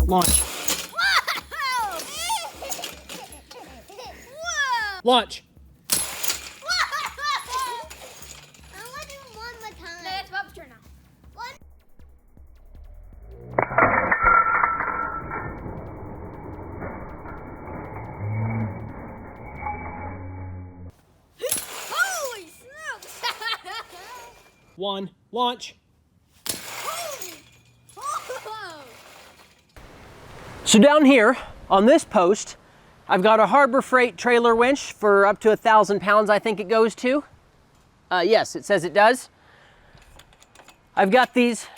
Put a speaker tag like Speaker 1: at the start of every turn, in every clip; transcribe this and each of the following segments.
Speaker 1: Launch.
Speaker 2: Whoa! Whoa!
Speaker 1: Launch.
Speaker 2: Whoa! I want to do one more time. No, it's Bob's turn now. One. Holy smokes!
Speaker 1: One. Launch. So down here on this post, I've got a Harbor Freight trailer winch for up to 1,000 pounds, I think it goes to. Yes, it says it does. I've got these.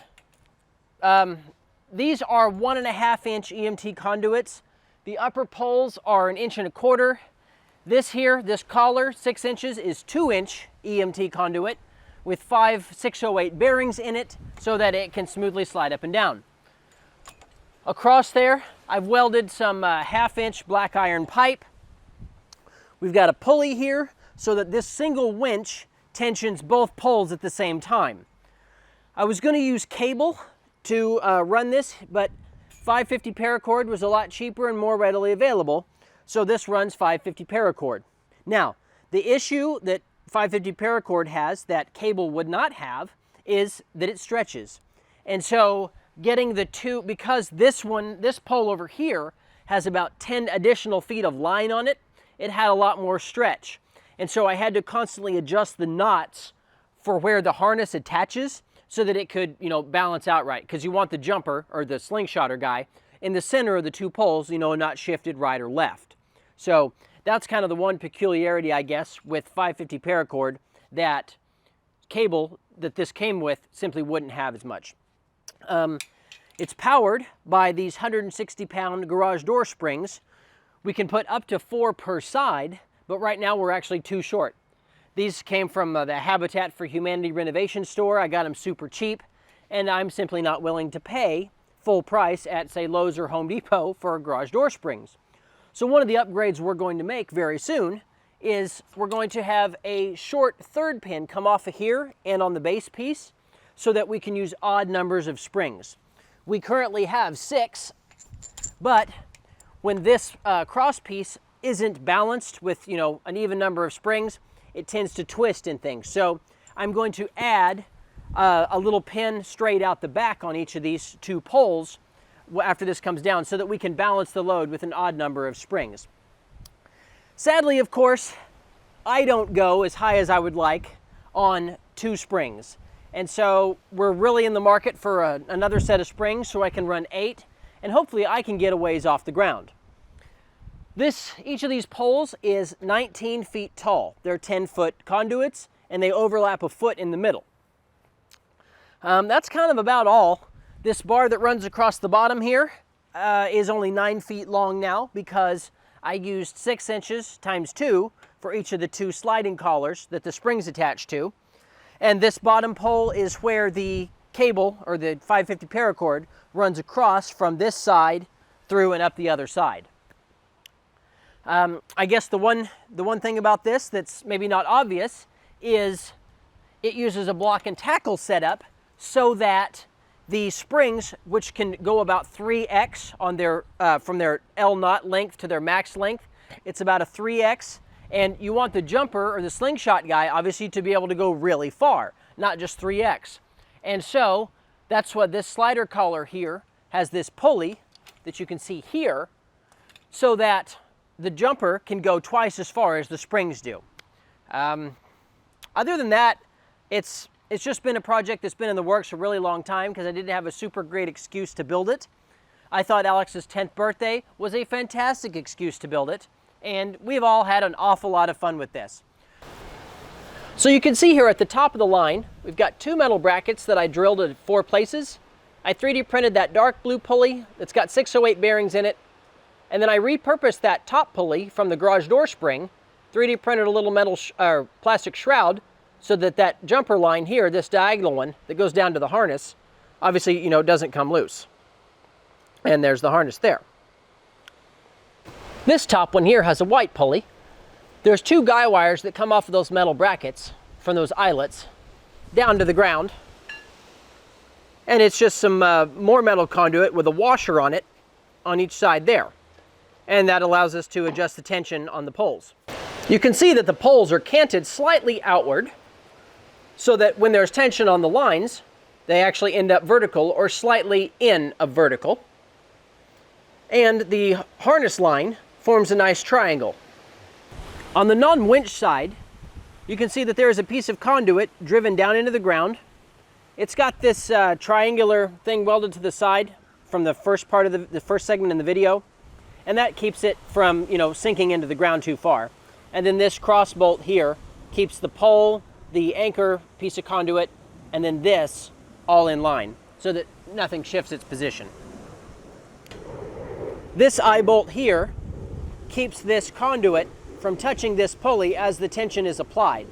Speaker 1: These are 1.5 inch EMT conduits. The upper poles are 1.25 inches. This here, this collar, 6 inches, is 2 inch EMT conduit with 5 608 bearings in it so that it can smoothly slide up and down. Across there, I've welded some 1/2 inch black iron pipe. We've got a pulley here so that this single winch tensions both poles at the same time. I was going to use cable to run this, but 550 paracord was a lot cheaper and more readily available, so this runs 550 paracord. Now, the issue that 550 paracord has that cable would not have is that it stretches. And so getting the two, because this pole over here has about 10 additional feet of line on it, it had a lot more stretch. And so I had to constantly adjust the knots for where the harness attaches so that it could, balance out right. Because you want the jumper, or the slingshotter guy, in the center of the two poles, not shifted right or left. So that's kind of the one peculiarity, I guess, with 550 paracord that cable that this came with simply wouldn't have as much. It's powered by these 160-pound garage door springs. We can put up to 4 per side, but right now we're actually 2 short. These came from the Habitat for Humanity renovation store. I got them super cheap, and I'm simply not willing to pay full price at, say, Lowe's or Home Depot for garage door springs. So one of the upgrades we're going to make very soon is we're going to have a short 3rd pin come off of here and on the base piece so that we can use odd numbers of springs. We currently have 6, but when this cross piece isn't balanced with an even number of springs, it tends to twist in things. So I'm going to add a little pin straight out the back on each of these 2 poles after this comes down so that we can balance the load with an odd number of springs. Sadly, of course, I don't go as high as I would like on 2 springs. And so we're really in the market for another set of springs so I can run 8, and hopefully I can get a ways off the ground. Each of these poles is 19 feet tall. They're 10-foot conduits, and they overlap a foot in the middle. That's kind of about all. This bar that runs across the bottom here is only 9 feet long now because I used 6 inches times 2 for each of the 2 sliding collars that the spring's attached to. And this bottom pole is where the cable, or the 550 paracord, runs across from this side through and up the other side. I guess the one thing about this that's maybe not obvious is it uses a block and tackle setup so that the springs, which can go about 3x on their from their L knot length to their max length, it's about a 3x. And you want the jumper, or the slingshot guy, obviously to be able to go really far, not just 3x. And so that's what this slider collar here has, this pulley that you can see here, so that the jumper can go twice as far as the springs do. Other than that, it's just been a project that's been in the works for a really long time because I didn't have a super great excuse to build it. I thought Alex's 10th birthday was a fantastic excuse to build it. And we've all had an awful lot of fun with this. So you can see here at the top of the line, we've got 2 metal brackets that I drilled at 4 places. I 3D printed that dark blue pulley that's got 608 bearings in it. And then I repurposed that top pulley from the garage door spring, 3D printed a little metal plastic shroud so that that jumper line here, this diagonal one that goes down to the harness, obviously, doesn't come loose. And there's the harness there. This top one here has a white pulley. There's 2 guy wires that come off of those metal brackets from those eyelets down to the ground. And it's just some more metal conduit with a washer on it on each side there. And that allows us to adjust the tension on the poles. You can see that the poles are canted slightly outward so that when there's tension on the lines, they actually end up vertical or slightly in of vertical. And the harness line forms a nice triangle. On the non-winch side, you can see that there is a piece of conduit driven down into the ground. It's got this triangular thing welded to the side from the first part of the first segment in the video, and that keeps it from, sinking into the ground too far. And then this cross bolt here keeps the pole, the anchor piece of conduit, and then this all in line so that nothing shifts its position. This eye bolt here keeps this conduit from touching this pulley as the tension is applied,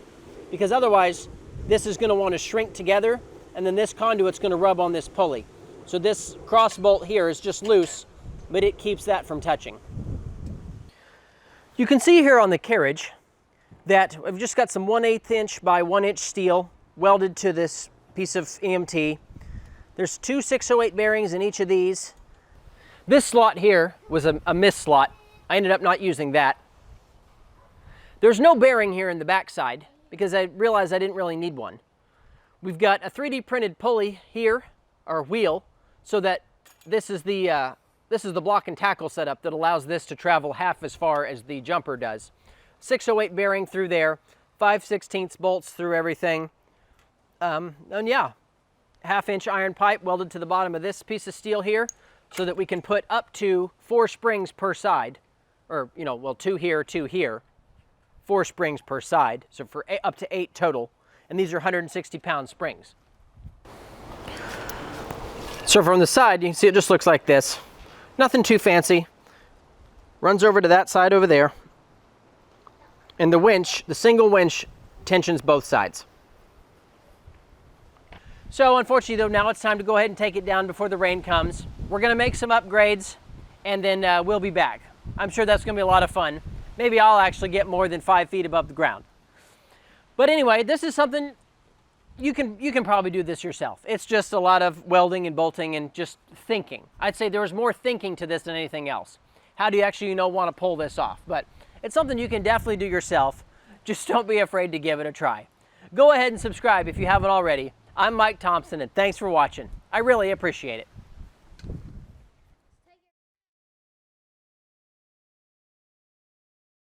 Speaker 1: because otherwise this is going to want to shrink together and then this conduit's going to rub on this pulley. So this cross bolt here is just loose, but it keeps that from touching. You can see here on the carriage that I've just got some 1/8 inch by 1 inch steel welded to this piece of EMT. There's two 608 bearings in each of these. This slot here was a miss slot. I ended up not using that. There's no bearing here in the backside because I realized I didn't really need one. We've got a 3D printed pulley here, or wheel, so that this is the block and tackle setup that allows this to travel half as far as the jumper does. 608 bearing through there, 5/16 bolts through everything. And yeah, 1/2 inch iron pipe welded to the bottom of this piece of steel here so that we can put up to 4 springs per side, or 2 here, 2 here, 4 springs per side, so for up to 8 total, and these are 160-pound springs. So from the side, you can see it just looks like this. Nothing too fancy. Runs over to that side over there. And the winch, the single winch, tensions both sides. So unfortunately though, now it's time to go ahead and take it down before the rain comes. We're gonna make some upgrades and then we'll be back. I'm sure that's gonna be a lot of fun. Maybe I'll actually get more than 5 feet above the ground. But anyway, this is something you can probably do this yourself. It's just a lot of welding and bolting and just thinking. I'd say there was more thinking to this than anything else. How do you actually want to pull this off? But it's something you can definitely do yourself. Just don't be afraid to give it a try. Go ahead and subscribe if you haven't already. I'm Mike Thompson and thanks for watching. I really appreciate it.